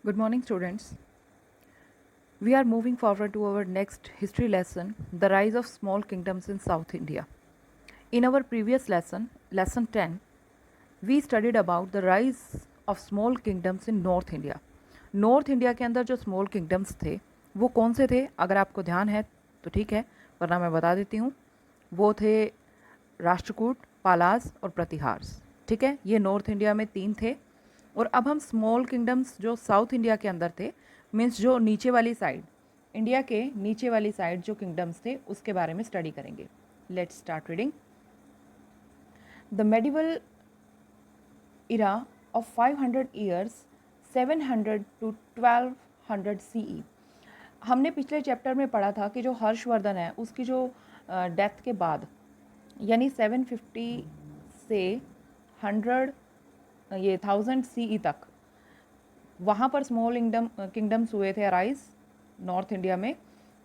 Good morning, students. We are moving forward to our next history lesson, The Rise of Small Kingdoms in South India. In our previous lesson, lesson 10, we studied about the rise of small kingdoms in North India. North India के अंदर जो small kingdoms थे वो कौन से थे? अगर आपको ध्यान है तो ठीक है, वरना मैं बता देती हूँ। वो थे राष्ट्रकूट, पालास और प्रतिहार्स। ठीक है, ये नॉर्थ इंडिया में 3 थे। और अब हम स्मॉल किंगडम्स जो साउथ इंडिया के अंदर थे, मीन्स जो नीचे वाली साइड, इंडिया के नीचे वाली साइड जो किंगडम्स थे उसके बारे में स्टडी करेंगे। Let's start reading. The medieval era of 500 years 700 to 1200 CE। हमने पिछले चैप्टर में पढ़ा था कि जो हर्षवर्धन है उसकी जो डेथ के बाद यानी 750 से 100 ये 1000 CE तक वहाँ पर स्मॉल किंगडम्स हुए थे अराइज नॉर्थ इंडिया में।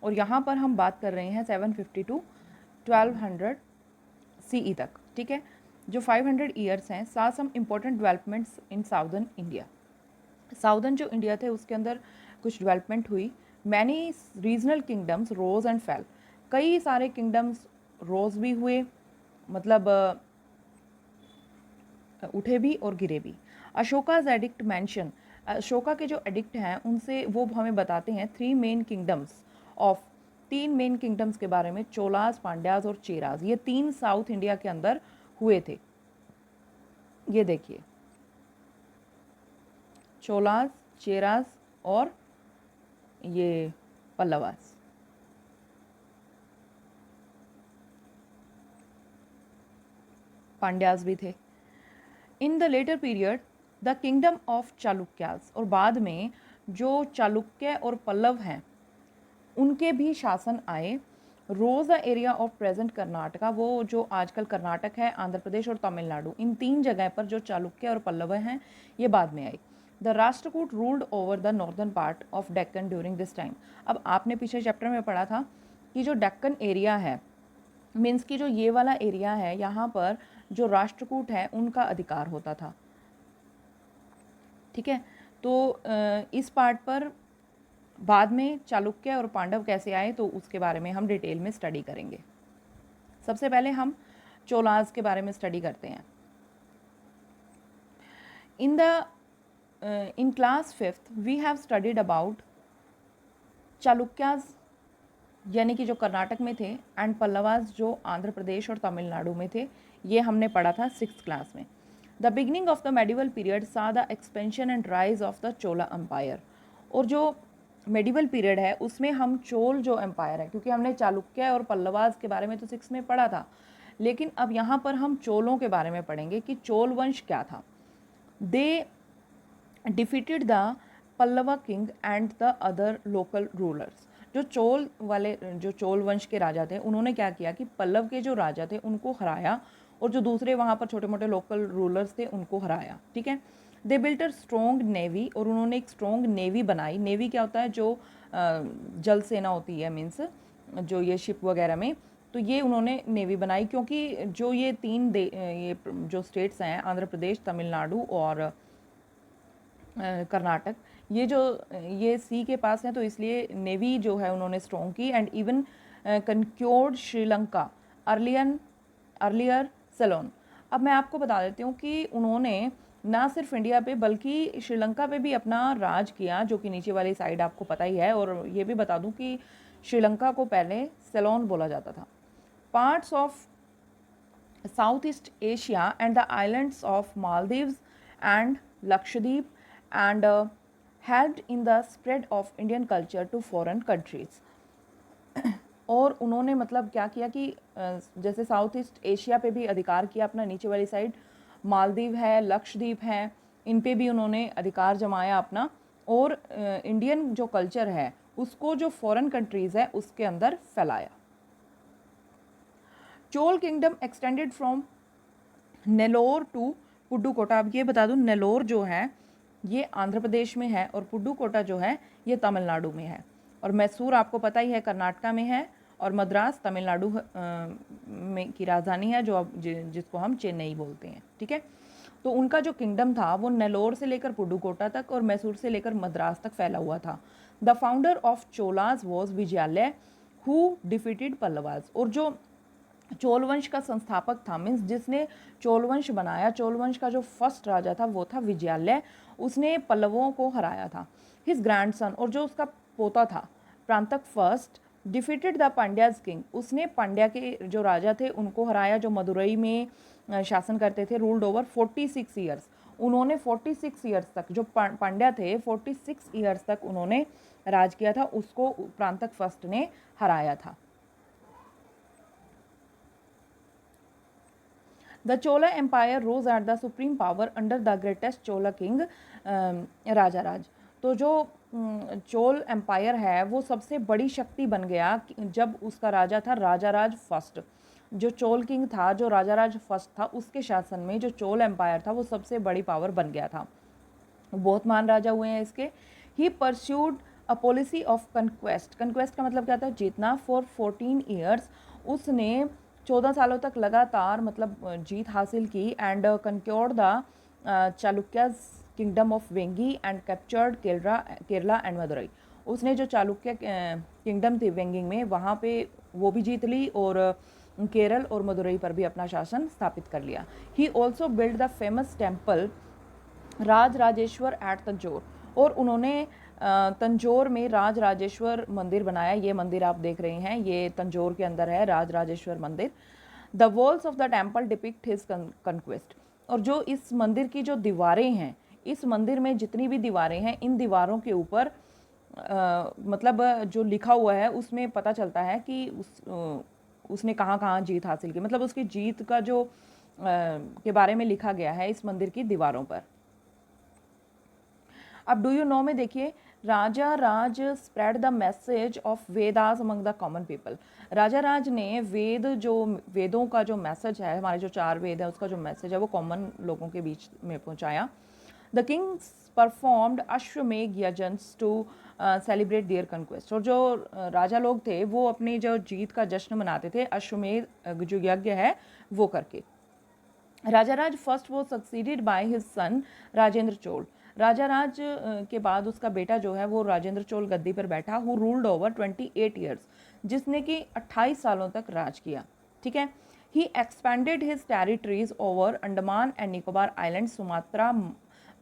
और यहाँ पर हम बात कर रहे हैं 750 टू 1200 CE तक। ठीक है, जो 500 ईयर्स हैं साथ some important developments in southern India. Southern जो इंडिया थे उसके अंदर कुछ डेवलपमेंट हुई। Many regional kingdoms rose and fell. कई सारे किंगडम्स रोज भी हुए, मतलब उठे भी और गिरे भी। अशोकाज एडिक्ट मेंशन, अशोका के जो एडिक्ट हैं उनसे वो हमें बताते हैं 3 main kingdoms of, 3 main kingdoms के बारे में, चोलास, पांड्याज और चेराज। ये 3 साउथ इंडिया के अंदर हुए थे। ये देखिए, चोलास, चेराज और ये पल्लवास। पांड्याज भी थे। In the letter period the kingdom of Chalukyas, और बाद में जो चालुक्य और पल्लव हैं उनके भी शासन आए। Rose the area of present Karnataka, वो जो आजकल कर्नाटक है, आंध्र प्रदेश और तमिलनाडु, इन 3 जगह पर जो चालुक्य और पल्लव हैं ये बाद में आई। The Rashtrakuta ruled over the northern part of Deccan during this time. अब आपने पिछले चैप्टर में पढ़ा था कि जो डेक्कन एरिया है, मीन्स की जो ये वाला एरिया है, यहाँ पर जो राष्ट्रकूट है उनका अधिकार होता था। ठीक है, तो इस पार्ट पर बाद में चालुक्य और पांडव कैसे आए तो उसके बारे में हम डिटेल में स्टडी करेंगे। सबसे पहले हम चोलाज के बारे में स्टडी करते हैं। In class 5th we have studied about Chalukyas यानी कि जो कर्नाटक में थे, एंड पल्लवास जो आंध्र प्रदेश और तमिलनाडु में थे। ये हमने पढ़ा था 6th क्लास में। The beginning of the medieval period saw the expansion and rise of the Chola empire. और जो मेडिवल पीरियड है उसमें हम चोल जो एम्पायर है, क्योंकि हमने चालुक्य और पल्लवास के बारे में तो 6 में पढ़ा था, लेकिन अब यहाँ पर हम चोलों के बारे में पढ़ेंगे कि चोल वंश क्या था। They defeated the Pallava king and the other local rulers. जो चोल वंश के राजा थे उन्होंने क्या किया कि पल्लव के जो राजा थे उनको हराया, और जो दूसरे वहाँ पर छोटे मोटे लोकल रूलर्स थे उनको हराया। ठीक है, they built a strong navy, और उन्होंने एक स्ट्रॉन्ग नेवी बनाई। नेवी क्या होता है? जो जल सेना होती है, मीन्स जो ये शिप वगैरह में, तो ये उन्होंने नेवी बनाई। क्योंकि जो ये ये जो स्टेट्स हैं, आंध्र प्रदेश, तमिलनाडु और कर्नाटक, ये सी के पास है, तो इसलिए नेवी जो है उन्होंने स्ट्रॉन्ग की। And even conquered Sri Lanka earlier Ceylon. अब मैं आपको बता देती हूँ कि उन्होंने ना सिर्फ इंडिया पे बल्कि श्रीलंका पे भी अपना राज किया, जो कि नीचे वाली साइड आपको पता ही है। और ये भी बता दूँ कि श्रीलंका को पहले सेलोन बोला जाता था। Parts of south east Asia and the islands of Maldives and Lakshadweep and helped in the spread of Indian culture to foreign countries। और उन्होंने मतलब क्या किया कि जैसे साउथ ईस्ट एशिया पे भी अधिकार किया अपना, नीचे वाली साइड मालदीव है, लक्षद्वीप है, इन पे भी उन्होंने अधिकार जमाया अपना। और इंडियन जो कल्चर है उसको जो फॉरेन कंट्रीज़ है उसके अंदर फैलाया। Chola kingdom extended from Nellore to Pudukkottai. अब ये बता दूँ, नेलोर जो है ये आंध्र प्रदेश में है और पुडुकोटा जो है ये तमिलनाडु में है। और मैसूर आपको पता ही है कर्नाटका में है, और मद्रास तमिलनाडु में की राजधानी है, जो अब जिसको हम चेन्नई बोलते हैं। ठीक है, तो उनका जो किंगडम था वो नेलोर से लेकर पुडुकोटा तक और मैसूर से लेकर मद्रास तक फैला हुआ था। The founder of Cholas was Vijayalaya who defeated Pallavas. और जो चोल वंश का संस्थापक था, मीन्स जिसने चोल वंश बनाया, चोल वंश का जो फर्स्ट राजा था वो था विजयालय, उसने पल्लवों को हराया था। हिज ग्रैंडसन, और जो उसका पोता था Parantaka first, defeated the Pandyas king, उसने पांड्या के जो राजा थे उनको हराया, जो मदुरई में शासन करते थे, रूल्ड ओवर 46 ईयर्स। उन्होंने 46 ईयर्स तक, जो पांड्या थे 46 ईयर्स तक उन्होंने राज किया था, उसको प्रांतक फर्स्ट ने हराया था। The Chola Empire rose at the supreme power under the greatest Chola king Rajaraja. तो जो चोल एम्पायर है वो सबसे बड़ी शक्ति बन गया जब उसका राजा था राजाराज फर्स्ट। जो चोल किंग था, जो राजाराज फर्स्ट था, उसके शासन में जो चोल एम्पायर था वो सबसे बड़ी पावर बन गया था। बहुत महान राजा हुए हैं इसके। He pursued a policy of conquest. Conquest का मतलब क्या था? जीतना। फॉर 14 ईयर्स उसने 14 सालों तक लगातार मतलब जीत हासिल की। And conquered the Chalukyas kingdom of Vengi and captured Kerala and Madurai. उसने जो चालुक्य किंगडम थी वेंगिंग में, वहाँ पे वो भी जीत ली और केरल और मदुरई पर भी अपना शासन स्थापित कर लिया। He also build the famous temple Raj Rajeshwar at Tanjore. और उन्होंने तंजौर में राज राजेश्वर मंदिर बनाया। ये मंदिर आप देख रहे हैं, ये तंजौर के अंदर है राज राजेश्वर मंदिर। The walls of the temple depict his conquest. और जो इस मंदिर की जो दीवारें हैं, इस मंदिर में जितनी भी दीवारें हैं, इन दीवारों के ऊपर मतलब जो लिखा हुआ है उसमें पता चलता है कि उसने कहाँ कहाँ जीत हासिल की, मतलब उसकी जीत का जो के बारे में लिखा गया है इस मंदिर की दीवारों पर। अब डू यू नो में देखिए, Raja Raja spread the message of Vedas among the common people. Raja Raja ने वेदों का जो मैसेज है, हमारे जो 4 वेद है उसका जो मैसेज है वो कॉमन लोगों के बीच में पहुंचाया। The kings performed Ashwamedha yajnas to celebrate their conquest. और जो राजा लोग थे वो अपनी जो जीत का जश्न मनाते थे अश्वमेघ जो यज्ञ है वो करके। राजा राज फर्स्ट वो succeeded by his son Rajendra Chola. Raja Raja के बाद उसका बेटा जो है वो राजेंद्र चोल गद्दी पर बैठा, हु रूल्ड ओवर 28 ईयर्स, जिसने कि 28 सालों तक राज किया। ठीक है। He expanded his territories over Andaman and Nicobar island, Sumatra,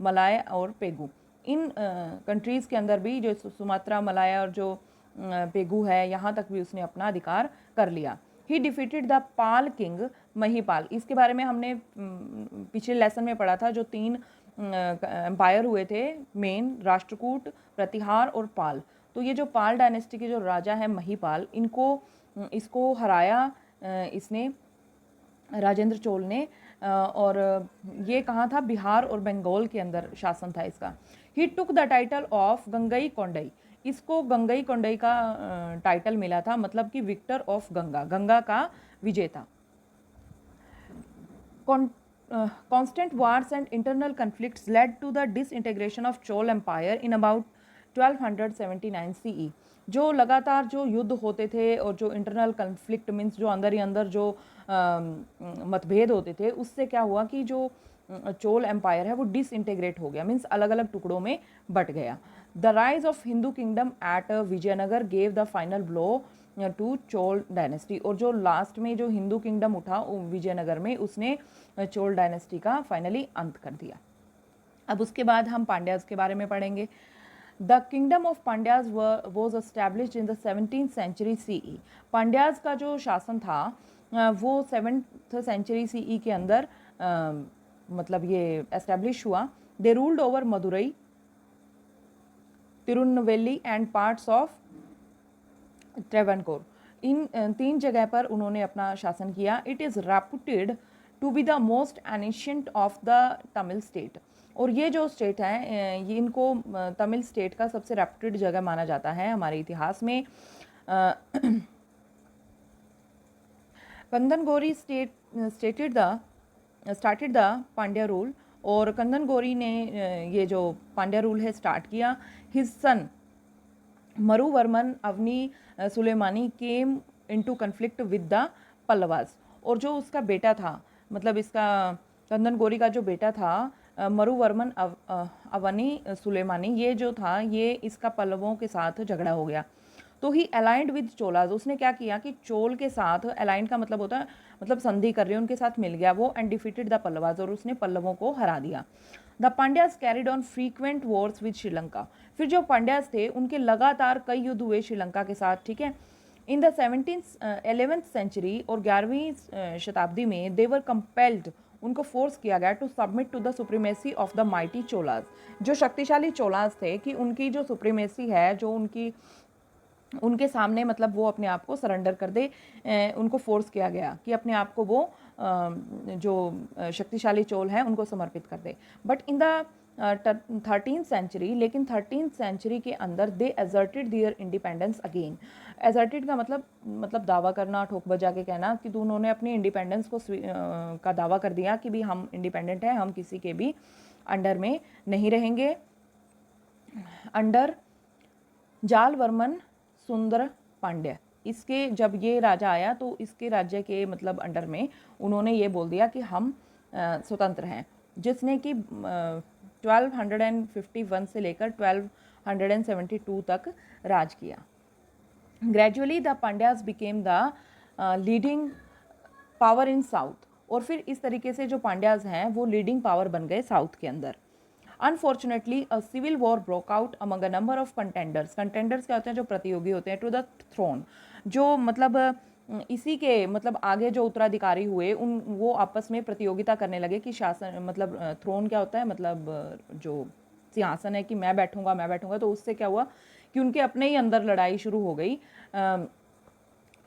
Malay और पेगू। इन कंट्रीज़ के अंदर भी जो सुमात्रा, मलाय और जो पेगू है, यहाँ तक भी उसने अपना अधिकार कर लिया। ही defeated the Pal king Mahipal. इसके बारे में हमने पिछले लेसन में पढ़ा था। जो 3 एम्पायर हुए थे मेन, राष्ट्रकूट, प्रतिहार और पाल। तो ये जो पाल डायनेस्टी के जो राजा हैं महीपाल, इसको हराया इसने राजेंद्र चोल ने। और ये कहाँ था? बिहार और बंगाल के अंदर शासन था इसका। He took the title of Gangai Kondai. इसको गंगई कोंडई का टाइटल मिला था, मतलब कि विक्टर ऑफ गंगा, गंगा का विजेता। Constant wars and internal conflicts led to the disintegration of Chol Empire in about 1279 CE। जो लगातार जो युद्ध होते थे और जो इंटरनल कन्फ्लिक्ट मीन्स जो अंदर ही अंदर जो मतभेद होते थे, उससे क्या हुआ कि जो चोल एम्पायर है वो डिसइंटीग्रेट हो गया, मीन्स अलग अलग टुकड़ों में बट गया। The rise of Hindu kingdom at Vijayanagar gave the final blow to Chola dynasty. और जो लास्ट में जो हिंदू किंगडम उठा विजयनगर में, उसने चोल डायनेस्टी का फाइनली अंत कर दिया। अब उसके बाद हम पांड्याज के बारे में पढ़ेंगे। The kingdom of Pandyas was established in the 17th century CE। Pandyas का जो शासन था वो 7th सेंचुरी CE के अंदर मतलब ये एस्टैब्लिश हुआ। They ruled over Madurai, Tirunelveli and parts of Travancore. इन 3 जगह पर उन्होंने अपना शासन किया। It is reputed to be the most ancient of the Tamil state. और ये जो स्टेट है ये इनको तमिल स्टेट का सबसे रेपुटेड जगह माना जाता है हमारे इतिहास में। Kandangori started the Pandya rule. और कंदनगोरी ने ये जो पांड्या रूल है स्टार्ट किया। His son Maravarman Avani Sulamani came into conflict with the Pallavas. और जो उसका बेटा था, मतलब इसका कंदन गोरी का जो बेटा था मरुवर्मन अवनी सुलेमानी, ये जो था ये इसका पल्लवों के साथ झगड़ा हो गया, तो ही अलाइंड विद चोलाज, उसने क्या किया कि चोल के साथ, अलाइंड का मतलब होता है मतलब संधि कर रहे हैं, उनके साथ मिल गया वो, एंड डिफीटेड द पल्लवाज, और उसने पल्लवों को हरा दिया। The Pandyas carried on frequent Wars with Sri Lanka, फिर जो पांड्याज थे उनके लगातार कई युद्ध हुए श्रीलंका के साथ, ठीक है। इन द 11th सेंचुरी और 11वीं शताब्दी में दे वर कंपेल्ड, उनको फोर्स किया गया to submit to the supremacy of the mighty Cholas, जो शक्तिशाली चोलाज थे कि उनकी जो सुप्रीमेसी है, जो उनके सामने मतलब वो अपने आप को सरेंडर कर दे, उनको फोर्स किया गया कि अपने आप को वो जो शक्तिशाली चोल हैं उनको समर्पित कर दे। But in the 13th century, लेकिन 13th सेंचुरी के अंदर they asserted their independence again. Asserted का मतलब दावा करना, ठोक बजा के कहना कि उन्होंने अपनी इंडिपेंडेंस को का दावा कर दिया कि भी हम इंडिपेंडेंट हैं, हम किसी के भी अंडर में नहीं रहेंगे। अंडर जालवर्मन सुंदर पांड्य, इसके जब ये राजा आया तो इसके राज्य के मतलब अंडर में उन्होंने ये बोल दिया कि हम स्वतंत्र हैं, जिसने कि 1251 से लेकर 1272 तक राज किया। Gradually the Pandyas became the leading power in south, और फिर इस तरीके से जो पांड्याज हैं वो लीडिंग पावर बन गए साउथ के अंदर। Unfortunately a civil war broke out among a number of contenders, contenders क्या होते हैं, जो प्रतियोगी होते हैं, टू द थ्रोन, जो मतलब इसी के मतलब आगे जो उत्तराधिकारी हुए उन वो आपस में प्रतियोगिता करने लगे कि शासन मतलब थ्रोन क्या होता है, मतलब जो सिंहासन है कि मैं बैठूंगा, तो उससे क्या हुआ कि उनके अपने ही अंदर लड़ाई शुरू हो गई,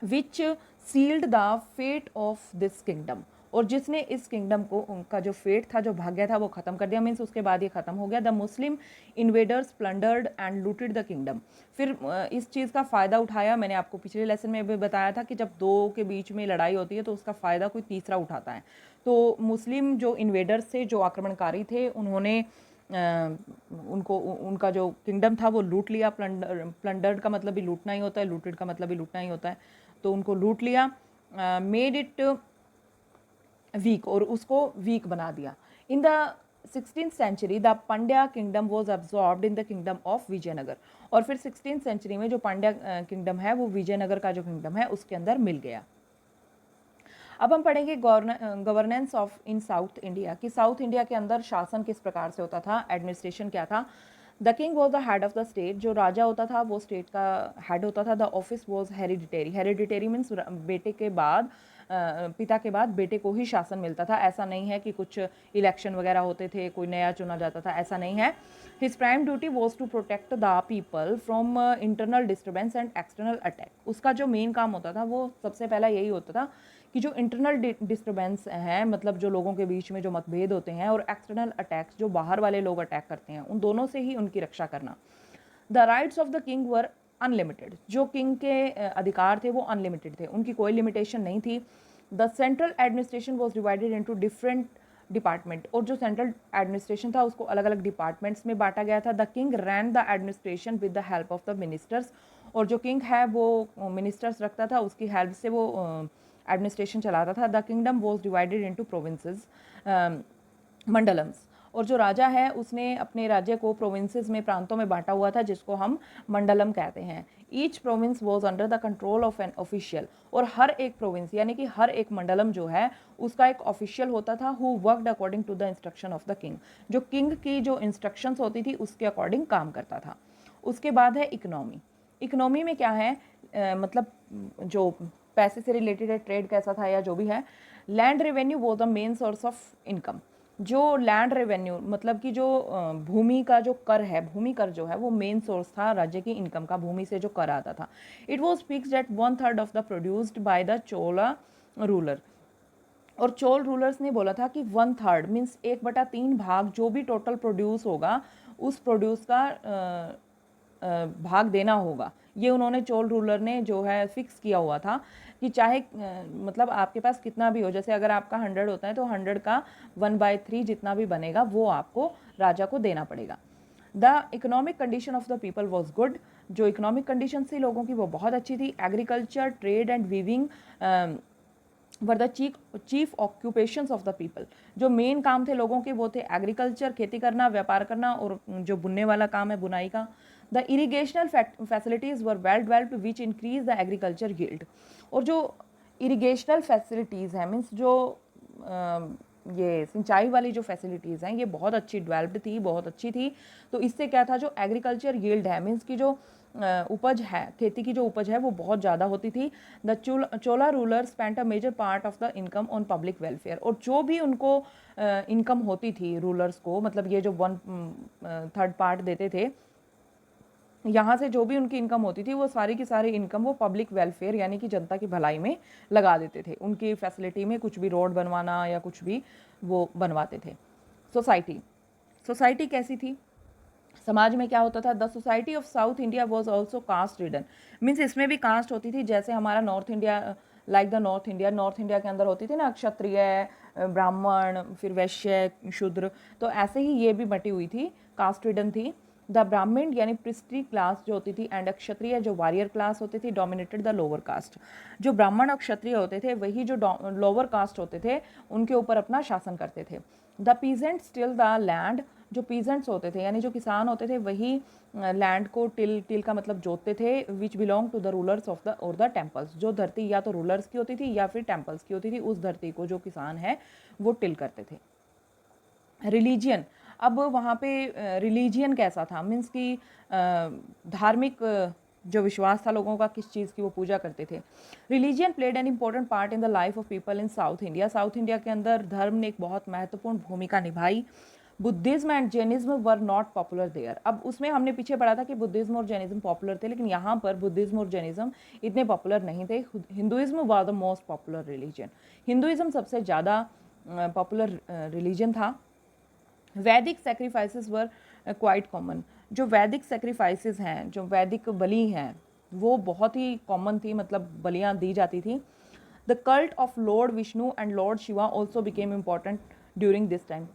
which sealed the fate of this kingdom, और जिसने इस किंगडम को, उनका जो फेट था, जो भाग्य था, वो खत्म कर दिया। मीन्स उसके बाद ये खत्म हो गया। The Muslim invaders plundered and looted the kingdom, फिर इस चीज़ का फ़ायदा उठाया। मैंने आपको पिछले लेसन में भी बताया था कि जब दो के बीच में लड़ाई होती है तो उसका फ़ायदा कोई तीसरा उठाता है। तो मुस्लिम जो इन्वेडर्स थे, जो आक्रमणकारी थे, उन्होंने उनको उनका जो किंगडम था वो लूट लिया। प्लंडर्ड का मतलब भी लूटना ही होता है, लूटेड का मतलब भी लूटना ही होता है, तो उनको लूट लिया, मेड इट वीक, और उसको वीक बना दिया। In the 16th century the Pandya kingdom was absorbed in the kingdom of Vijayanagar, और फिर 16th सेंचुरी में जो पांड्या किंगडम है वो विजयनगर का जो किंगडम है उसके अंदर मिल गया। अब हम पढ़ेंगे governance of in south India, कि साउथ इंडिया के अंदर शासन किस प्रकार से होता था, एडमिनिस्ट्रेशन क्या था। The king was the head of the state, जो राजा होता था वो स्टेट का हेड होता था। The office was hereditary, hereditary means बेटे के बाद पिता के बाद बेटे को ही शासन मिलता था। ऐसा नहीं है कि कुछ इलेक्शन वगैरह होते थे, कोई नया चुना जाता था, ऐसा नहीं है। His prime duty was to protect the people from internal disturbance and external attack. उसका जो मेन काम होता था वो सबसे पहला यही होता था कि जो इंटरनल डिस्टर्बेंस है, मतलब जो लोगों के बीच में जो मतभेद होते हैं, और एक्सटर्नल अटैक्स जो बाहर वाले लोग अटैक करते हैं, उन दोनों से ही उनकी रक्षा करना। The rights of the king were unlimited, जो किंग के अधिकार थे वो अनलिमिटेड थे, उनकी कोई लिमिटेशन नहीं थी। The central administration was divided into different department, और जो सेंट्रल एडमिनिस्ट्रेशन था उसको अलग अलग डिपार्टमेंट्स में बांटा गया था। The king rain the administration with the help of the ministers, और जो किंग है वो मिनिस्टर्स रखता था, उसकी हेल्प से वो एडमिनिस्ट्रेशन चलाता था। The kingdom was divided into provinces, mandalams, और जो राजा है उसने अपने राज्य को प्रोविंसेस में, प्रांतों में बांटा हुआ था, जिसको हम मंडलम कहते हैं। Each province was under the control of an official, और हर एक प्रोविंस यानी कि हर एक मंडलम जो है उसका एक ऑफिशियल होता था, who worked according to the instruction of the king, जो किंग की जो इंस्ट्रक्शंस होती थी उसके अकॉर्डिंग काम करता था। उसके बाद है इकोनॉमी। इकोनॉमी में क्या है, मतलब जो पैसे से रिलेटेड है, ट्रेड कैसा था या जो भी है। लैंड रेवेन्यू वो the main source of income, जो लैंड रेवेन्यू मतलब कि जो भूमि का जो कर है, भूमि कर जो है वो मेन सोर्स था राज्य की इनकम का, भूमि से जो कर आता था। It was fixed at 1/3 of the produced by the Chola ruler, और चोल रूलर्स ने बोला था कि 1/3 मीन्स 1/3 भाग जो भी टोटल प्रोड्यूस होगा उस प्रोड्यूस का भाग देना होगा। ये उन्होंने चोल रूलर ने जो है फिक्स किया हुआ था कि चाहे मतलब आपके पास कितना भी हो, जैसे अगर आपका 100 होता है तो 100 का 1/3 जितना भी बनेगा वो आपको राजा को देना पड़ेगा। The economic condition of the people was good, जो इकोनॉमिक कंडीशन थी लोगों की वो बहुत अच्छी थी। Agriculture, trade and weaving were the chief occupations of the people. जो मेन काम थे लोगों के वो थे एग्रीकल्चर, खेती करना, व्यापार करना, और जो बुनने वाला काम है बुनाई का। The irrigational facilities were well developed which increase the agriculture yield. और जो इरीगेशनल फैसिलिटीज़ हैं, मीन्स जो ये सिंचाई वाली जो फैसिलिटीज़ हैं ये बहुत अच्छी डेवलप्ड थी, बहुत अच्छी थी। तो इससे क्या था, जो एग्रीकल्चर यील्ड है, मीन्स की जो उपज है, खेती की जो उपज है वो बहुत ज़्यादा होती थी। The Chola ruler spent a major part of the income on public welfare. और जो भी उनको इनकम होती थी रूलर्स को, मतलब ये जो 1/3 पार्ट देते थे, यहाँ से जो भी उनकी इनकम होती थी वो सारी की सारी इनकम वो पब्लिक वेलफेयर यानी कि जनता की भलाई में लगा देते थे। उनकी फैसिलिटी में कुछ भी रोड बनवाना या कुछ भी वो बनवाते थे। सोसाइटी कैसी थी, समाज में क्या होता था? The society of south India was also caste ridden. Means इसमें भी कास्ट होती थी, जैसे हमारा north India, like the north India के अंदर होती थी ना क्षत्रिय, ब्राह्मण, फिर वैश्य, शूद्र। तो ऐसे ही ये भी बटी हुई थी, कास्ट रिडन थी। द ब्राह्मण यानी प्रिस्ट्री क्लास जो होती थी एंड क्षत्रिय जो वॉरियर क्लास होती थी डोमिनेटेड द लोअर कास्ट। जो ब्राह्मण और क्षत्रिय होते थे वही जो लोअर कास्ट होते थे उनके ऊपर अपना शासन करते थे। The peasant still the land. जो पीजेंट्स होते थे यानी जो किसान होते थे वही लैंड को टिल का मतलब जोतते थे, which belong to the rulers of the और द टेम्पल्स। जो धरती या तो रूलर्स की होती थी या फिर टेम्पल्स की होती थी, उस धरती को जो किसान है वो टिल करते थे। रिलीजियन, अब वहाँ पे रिलीजियन कैसा था, मीन्स कि धार्मिक जो विश्वास था लोगों का किस चीज़ की वो पूजा करते थे। Religion played an important part in the life of people in south India. South India के अंदर धर्म ने एक बहुत महत्वपूर्ण भूमिका निभाई। Buddhism and Jainism were not popular there. अब उसमें हमने पीछे पढ़ा था कि बुद्धिज्म और जैनिज्म पॉपुलर थे, लेकिन यहाँ पर बुद्धिज्म और जैनिज्म इतने पॉपुलर नहीं थे। Hinduism was the most popular religion. Hinduism सबसे ज़्यादा पॉपुलर रिलीजन था। वैदिक सेक्रीफाइसेस वर क्वाइट कॉमन। जो वैदिक सेक्रीफाइसेस हैं, जो वैदिक बलि हैं, वो बहुत ही कॉमन थी, मतलब बलियाँ दी जाती थी। The cult of Lord Vishnu and Lord Shiva also became important during this time.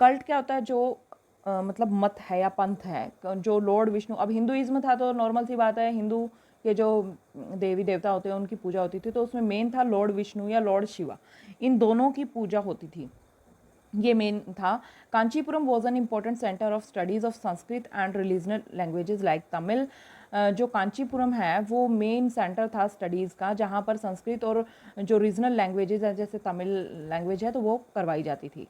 Cult क्या होता है? जो मतलब मत है या पंथ है, जो लॉर्ड विष्णु, अब हिंदुइज्म था तो नॉर्मल सी बात है, हिंदू के जो देवी देवता होते हैं उनकी पूजा होती थी, तो उसमें मेन था लॉर्ड विष्णु या लॉर्ड शिवा, इन दोनों की पूजा होती थी, ये मेन था। Kanchipuram was an important centre of studies of Sanskrit and religional languages like Tamil. जो कांचीपुरम है वो मेन सेंटर था स्टडीज़ का, जहाँ पर संस्कृत और जो रीजनल लैंग्वेजेस है जैसे तमिल लैंग्वेज है तो वो करवाई जाती थी।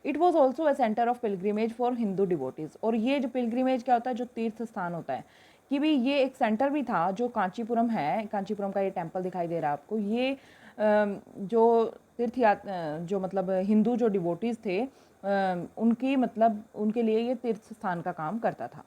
It was also a centre of pilgrimage for Hindu devotees. और ये जो पिलग्रिमेज क्या होता है, जो तीर्थ स्थान होता है, कि भी ये एक सेंटर भी था जो कांचीपुरम है। कांचीपुरम का ये टेम्पल दिखाई दे रहा है आपको, ये जो जो मतलब हिंदू जो डिवोटीज़ थे उनकी मतलब उनके लिए ये तीर्थ स्थान का काम करता था।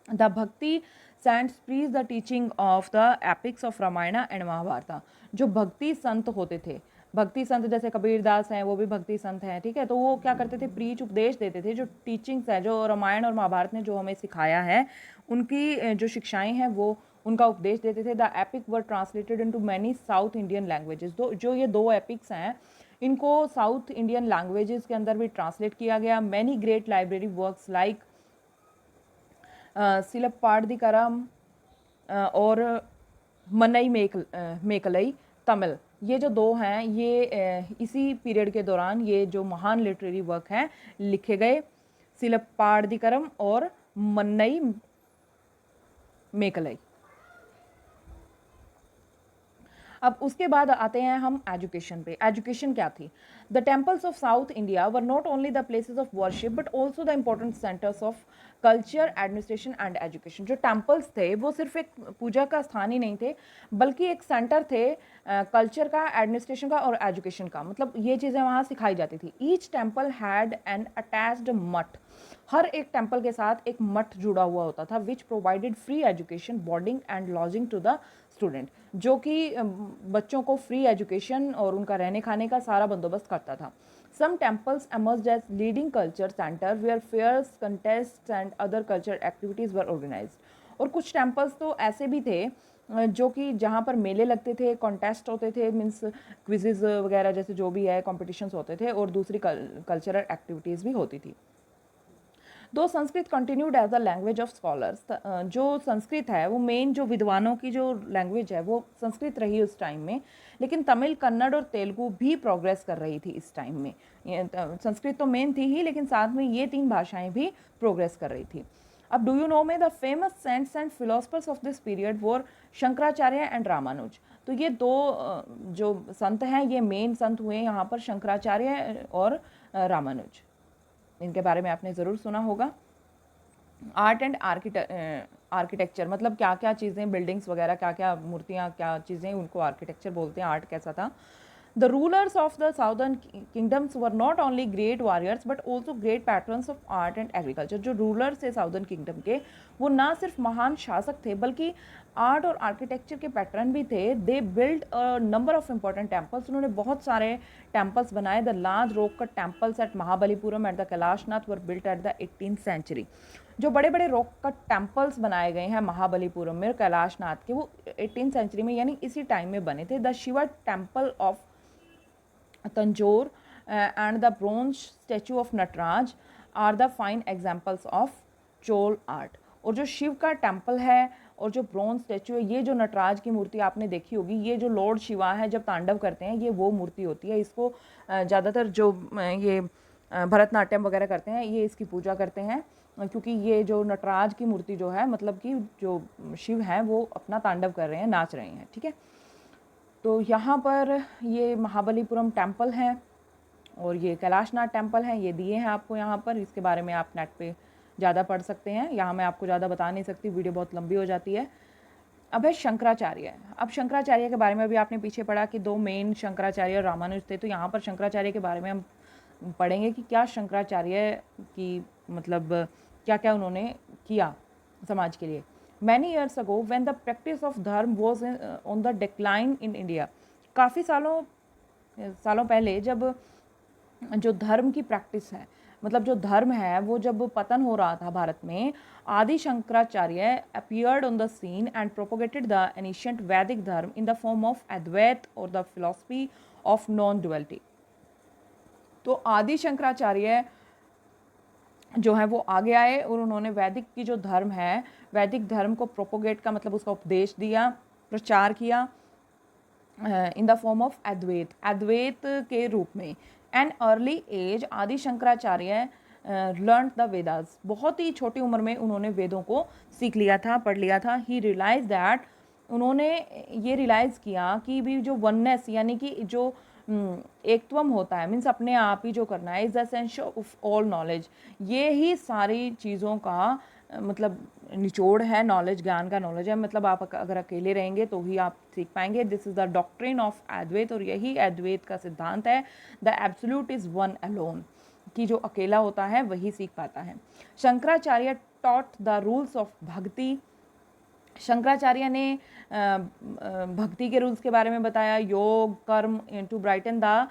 The bhakti saints preach the teaching of the epics of Ramayana and Mahabharata. जो भक्ति संत होते थे, भक्ति संत जैसे कबीरदास हैं वो भी भक्ति संत हैं, ठीक है, तो वो क्या करते थे? प्रीच, उपदेश देते थे। जो टीचिंग्स है, जो रामायण और महाभारत ने जो हमें सिखाया है, उनकी जो शिक्षाएं हैं वो उनका उपदेश देते थे। The epic were translated into many south Indian languages. जो ये 2 एपिक्स हैं इनको साउथ इंडियन लैंग्वेजेस के अंदर भी ट्रांसलेट किया गया। Many great library works like Silappatikaram और मन्नई मेकलई तमिल, ये जो 2 हैं ये इसी पीरियड के दौरान ये जो महान लिटरेरी वर्क हैं लिखे गए, सिलप्पाडिकरम और मन्नई मेकलई। अब उसके बाद आते हैं हम एजुकेशन पे। एजुकेशन क्या थी? The temples of south India were not only the places of worship but also the important centres of culture, administration and education. जो टेम्पल्स थे वो सिर्फ एक पूजा का स्थान ही नहीं थे, बल्कि एक सेंटर थे कल्चर का, एडमिनिस्ट्रेशन का और एजुकेशन का। मतलब ये चीज़ें वहाँ सिखाई जाती थी। Each temple had an attached मठ। हर एक टेम्पल के साथ एक मठ जुड़ा हुआ होता था, which provided free education, boarding and lodging to the student, जो कि बच्चों को फ्री एजुकेशन और उनका रहने खाने का सारा बंदोबस्त करता था। Some temples emerged as leading culture center where fairs, contests and other cultural activities were organized। और कुछ टेम्पल्स तो ऐसे भी थे जो कि जहाँ पर मेले लगते थे, कॉन्टेस्ट होते थे, मीन्स क्विजेज वगैरह जैसे जो भी है कॉम्पिटिशन्स होते थे, और दूसरी कल्चरल एक्टिविटीज़ भी होती थी। दो Sanskrit continued as a language of scholars, जो संस्कृत है वो मेन जो विद्वानों की जो लैंग्वेज है वो संस्कृत रही उस टाइम में, लेकिन तमिल, कन्नड़ और तेलुगु भी प्रोग्रेस कर रही थी इस टाइम में। संस्कृत तो मेन थी ही, लेकिन साथ में ये 3 भाषाएं भी प्रोग्रेस कर रही थी। अब डू यू नो में the famous saints and philosophers of this period were Shankaracharya and Ramanuja. तो ये दो जो संत हैं, ये मेन संत हुए यहाँ पर शंकराचार्य और रामानुज। इनके बारे में आपने ज़रूर सुना होगा। आर्ट एंड आर्किटेक्चर, मतलब क्या क्या चीज़ें, बिल्डिंग्स वगैरह, क्या क्या मूर्तियाँ, क्या चीज़ें, उनको आर्किटेक्चर बोलते हैं। आर्ट कैसा था? The rulers of the southern kingdoms were not only great warriors but also great patrons of art and agriculture। जो रूलर्स थे साउदर्न किंगडम के, वो ना सिर्फ महान शासक थे बल्कि आर्ट और आर्किटेक्चर के पैटर्न भी थे। They build a number of important temples, उन्होंने बहुत सारे टेम्पल्स बनाए। The large rock cut temples at Mahabalipuram at the Kailashnath were built at the 18th century. जो बड़े बड़े रॉक कट टेम्पल्स बनाए गए हैं महाबलीपुरम में, कैलाशनाथ के, वो 18th सेंचुरी में यानी इसी टाइम में बने थे। The Shiva temple of Tanjore and the bronze statue of Nataraj are the fine examples of Chola art. और जो शिव का टेम्पल है और जो ब्रॉन्ज स्टैचू है, ये जो नटराज की मूर्ति आपने देखी होगी, ये जो लॉर्ड शिवा है जब तांडव करते हैं, ये वो मूर्ति होती है। इसको ज़्यादातर जो ये भरतनाट्यम वगैरह करते हैं, ये इसकी पूजा करते हैं, क्योंकि ये जो नटराज की मूर्ति जो है, मतलब कि जो शिव हैं वो अपना तांडव कर रहे हैं, नाच रहे हैं, ठीक है। तो यहाँ पर ये महाबलीपुरम टेम्पल है और ये कैलाशनाथ टेम्पल है, ये दिए हैं आपको यहाँ पर। इसके बारे में आप नेट पे ज़्यादा पढ़ सकते हैं, यहाँ मैं आपको ज़्यादा बता नहीं सकती, वीडियो बहुत लंबी हो जाती है। अब है शंकराचार्य। अब शंकराचार्य के बारे में भी आपने पीछे पढ़ा कि 2 मेन शंकराचार्य और रामानुज थे, तो यहाँ पर शंकराचार्य के बारे में हम पढ़ेंगे कि क्या शंकराचार्य की मतलब क्या क्या उन्होंने किया समाज के लिए। Many years ago, when the practice of dharma was on the decline in India, काफ़ी सालों पहले जब जो धर्म की प्रैक्टिस है, मतलब जो धर्म है, वो जब पतन हो रहा था भारत में, आदि Shankaracharya appeared on the scene and propagated the ancient Vedic dharma in the form of Advaita or the philosophy of non-duality। तो आदि शंकराचार्य जो है वो आगे आए और उन्होंने वैदिक की जो धर्म है, वैदिक धर्म को प्रोपोगेट का मतलब उसका उपदेश दिया, प्रचार किया इन द फॉर्म ऑफ अद्वैत के रूप में। एन अर्ली एज आदि शंकराचार्य लर्न द वेदास, बहुत ही छोटी उम्र में उन्होंने वेदों को सीख लिया था, पढ़ लिया था। ही रियलाइज दैट, उन्होंने ये रियलाइज़ किया कि भी जो वननेस यानी कि जो एकत्वम होता है, मीन्स अपने आप ही जो करना है, is the essential of all knowledge. ये ही सारी चीज़ों का मतलब निचोड़ है, नॉलेज, ज्ञान का नॉलेज है। मतलब आप अगर अकेले रहेंगे तो ही आप सीख पाएंगे। This is the doctrine of Advaita, और यही अद्वैत का सिद्धांत है। The absolute is one alone, कि जो अकेला होता है वही सीख पाता है। Shankaracharya taught the rules of bhakti, Shankaracharya ने भक्ति के रूल्स के बारे में बताया। Yoga, karma, to brighten the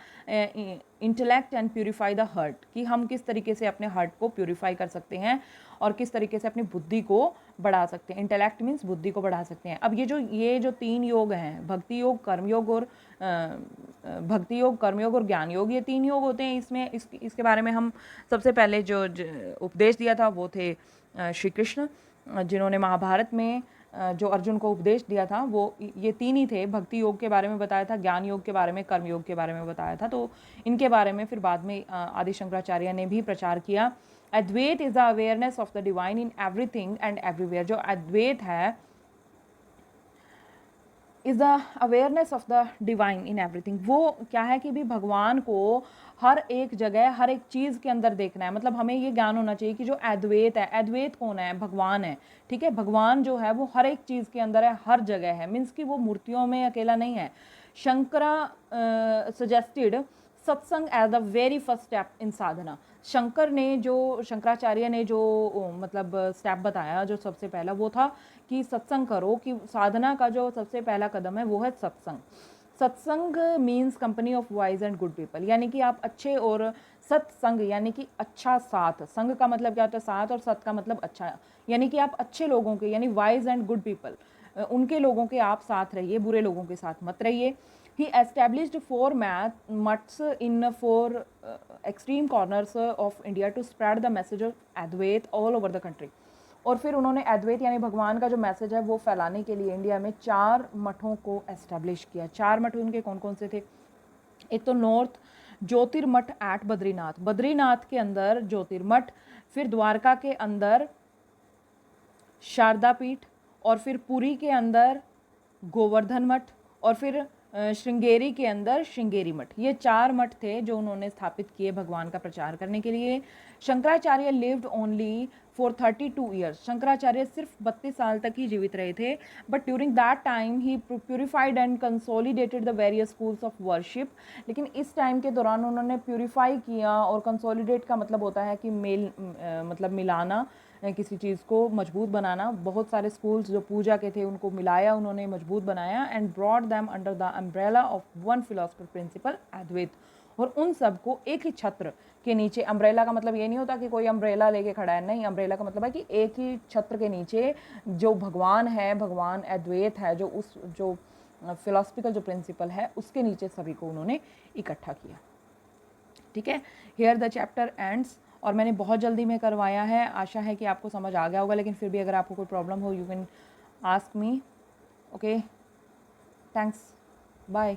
intellect and purify the heart, कि हम किस तरीके से अपने हार्ट को प्यूरिफाई कर सकते हैं और किस तरीके से अपनी बुद्धि को बढ़ा सकते हैं। इंटेलेक्ट मीन्स बुद्धि को बढ़ा सकते हैं। अब ये जो 3 योग हैं, भक्ति योग, कर्मयोग और भक्ति योग, कर्मयोग और ज्ञान योग, ये 3 योग होते हैं। इसके बारे में हम सबसे पहले जो उपदेश दिया था वो थे श्री कृष्ण, जिन्होंने महाभारत में जो अर्जुन को उपदेश दिया था, वो ये 3 ही थे। भक्ति योग के बारे में बताया था, ज्ञान योग के बारे में, कर्म योग के बारे में बताया था। तो इनके बारे में फिर बाद में आदि शंकराचार्य ने भी प्रचार किया। Advaita is the awareness of the divine in everything and everywhere. जो अद्वैत है, is the awareness of the divine in everything. वो क्या है कि भी भगवान को हर एक जगह, हर एक चीज़ के अंदर देखना है। मतलब हमें ये ज्ञान होना चाहिए कि जो अद्वैत है, अद्वैत कौन है? भगवान है, ठीक है। भगवान जो है वो हर एक चीज़ के अंदर है, हर जगह है, मीन्स कि वो मूर्तियों में अकेला नहीं है। Shankara suggested satsang as the very first step in sadhana. Shankaracharya ने जो मतलब स्टेप बताया, जो सबसे पहला वो था कि सत्संग करो, कि साधना का जो सबसे पहला कदम है वो है सत्संग। सत्संग means company of wise and good people, यानी कि आप अच्छे, और सत्संग यानी कि अच्छा साथ। संग का मतलब क्या होता है? साथ, और सत का मतलब अच्छा, यानी कि आप अच्छे लोगों के, यानी वाइज एंड गुड पीपल, उनके लोगों के आप साथ रहिए, बुरे लोगों के साथ मत रहिए। He established 4 mutts in 4 extreme corners of India to spread the message of Advait all over the country. और फिर उन्होंने अद्वैत यानी भगवान का जो मैसेज है वो फैलाने के लिए इंडिया में 4 मठों को एस्टेब्लिश किया। 4 मठ उनके कौन कौन से थे? एक तो नॉर्थ ज्योतिर्मठ एट बद्रीनाथ, बद्रीनाथ के अंदर ज्योतिर्मठ, फिर द्वारका के अंदर शारदा पीठ, और फिर पुरी के अंदर गोवर्धन मठ, और फिर श्रृंगेरी के अंदर श्रृंगेरी मठ। ये 4 मठ थे जो उन्होंने स्थापित किए भगवान का प्रचार करने के लिए। Shankaracharya lived only for 32 years. Shankaracharya सिर्फ 32 साल तक ही जीवित रहे थे, but during that time he purified and consolidated the various schools of worship. लेकिन इस टाइम के दौरान उन्होंने प्यूरिफाई किया, और कंसोलिडेट का मतलब होता है कि मतलब मिलाना, किसी चीज़ को मजबूत बनाना। बहुत सारे स्कूल्स जो पूजा के थे उनको मिलाया उन्होंने, मजबूत बनाया, and broad them under the umbrella of one philosopher principle Advaita. और उन सबको एक ही छत्र के नीचे, अम्ब्रेला का मतलब ये नहीं होता कि कोई अम्ब्रेला लेके खड़ा है, नहीं, अम्ब्रेला का मतलब है कि एक ही छत्र के नीचे जो भगवान है, भगवान अद्वैत है, जो फिलोसफिकल जो प्रिंसिपल है उसके नीचे सभी को उन्होंने इकट्ठा किया। ठीक है, हेयर द चैप्टर एंड्स। और मैंने बहुत जल्दी में करवाया है, आशा है कि आपको समझ आ गया होगा, लेकिन फिर भी अगर आपको कोई प्रॉब्लम हो you can ask me. Okay, thanks, bye.